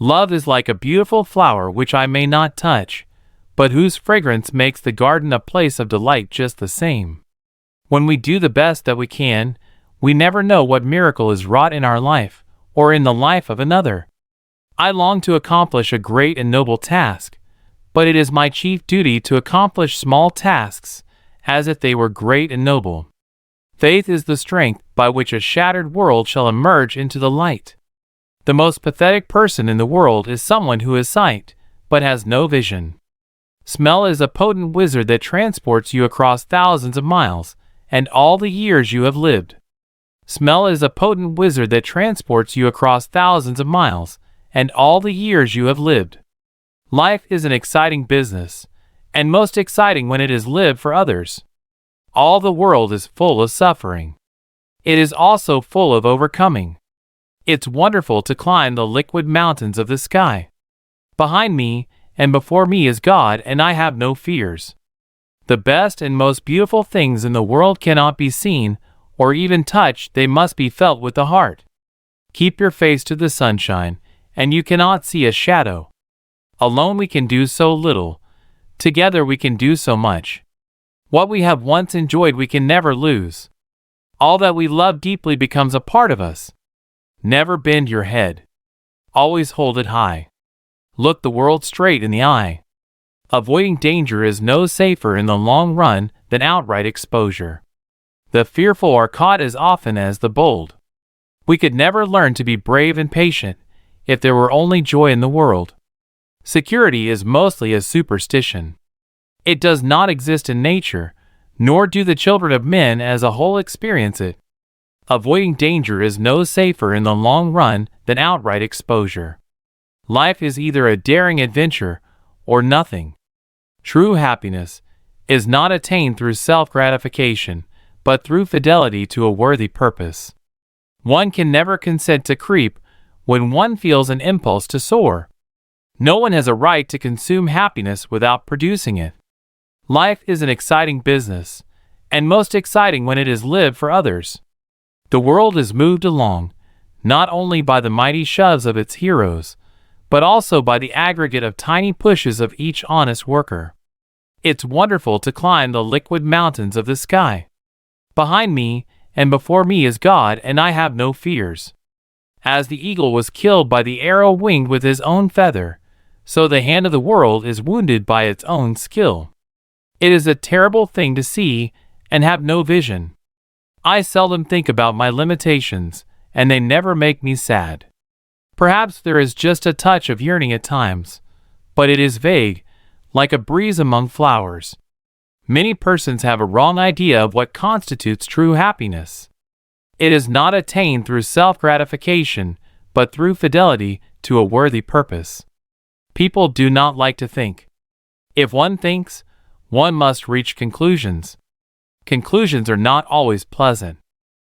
Love is like a beautiful flower which I may not touch, but whose fragrance makes the garden a place of delight just the same. When we do the best that we can, we never know what miracle is wrought in our life, or in the life of another. I long to accomplish a great and noble task, but it is my chief duty to accomplish small tasks, as if they were great and noble. Faith is the strength by which a shattered world shall emerge into the light. The most pathetic person in the world is someone who has sight, but has no vision. Smell is a potent wizard that transports you across thousands of miles, and all the years you have lived. Smell is a potent wizard that transports you across thousands of miles, and all the years you have lived. Life is an exciting business, and most exciting when it is lived for others. All the world is full of suffering. It is also full of overcoming. It's wonderful to climb the liquid mountains of the sky. Behind me and before me is God, and I have no fears. The best and most beautiful things in the world cannot be seen or even touched, they must be felt with the heart. Keep your face to the sunshine, and you cannot see a shadow. Alone we can do so little. Together we can do so much. What we have once enjoyed we can never lose. All that we love deeply becomes a part of us. Never bend your head. Always hold it high. Look the world straight in the eye. Avoiding danger is no safer in the long run than outright exposure. The fearful are caught as often as the bold. We could never learn to be brave and patient if there were only joy in the world. Security is mostly a superstition. It does not exist in nature, nor do the children of men as a whole experience it. Avoiding danger is no safer in the long run than outright exposure. Life is either a daring adventure or nothing. True happiness is not attained through self-gratification, but through fidelity to a worthy purpose. One can never consent to creep when one feels an impulse to soar. No one has a right to consume happiness without producing it. Life is an exciting business, and most exciting when it is lived for others. The world is moved along, not only by the mighty shoves of its heroes, but also by the aggregate of tiny pushes of each honest worker. It's wonderful to climb the liquid mountains of the sky. Behind me and before me is God, and I have no fears. As the eagle was killed by the arrow winged with his own feather, so the hand of the world is wounded by its own skill. It is a terrible thing to see and have no vision. I seldom think about my limitations, and they never make me sad. Perhaps there is just a touch of yearning at times, but it is vague, like a breeze among flowers. Many persons have a wrong idea of what constitutes true happiness. It is not attained through self-gratification, but through fidelity to a worthy purpose. People do not like to think. If one thinks, one must reach conclusions. Conclusions are not always pleasant.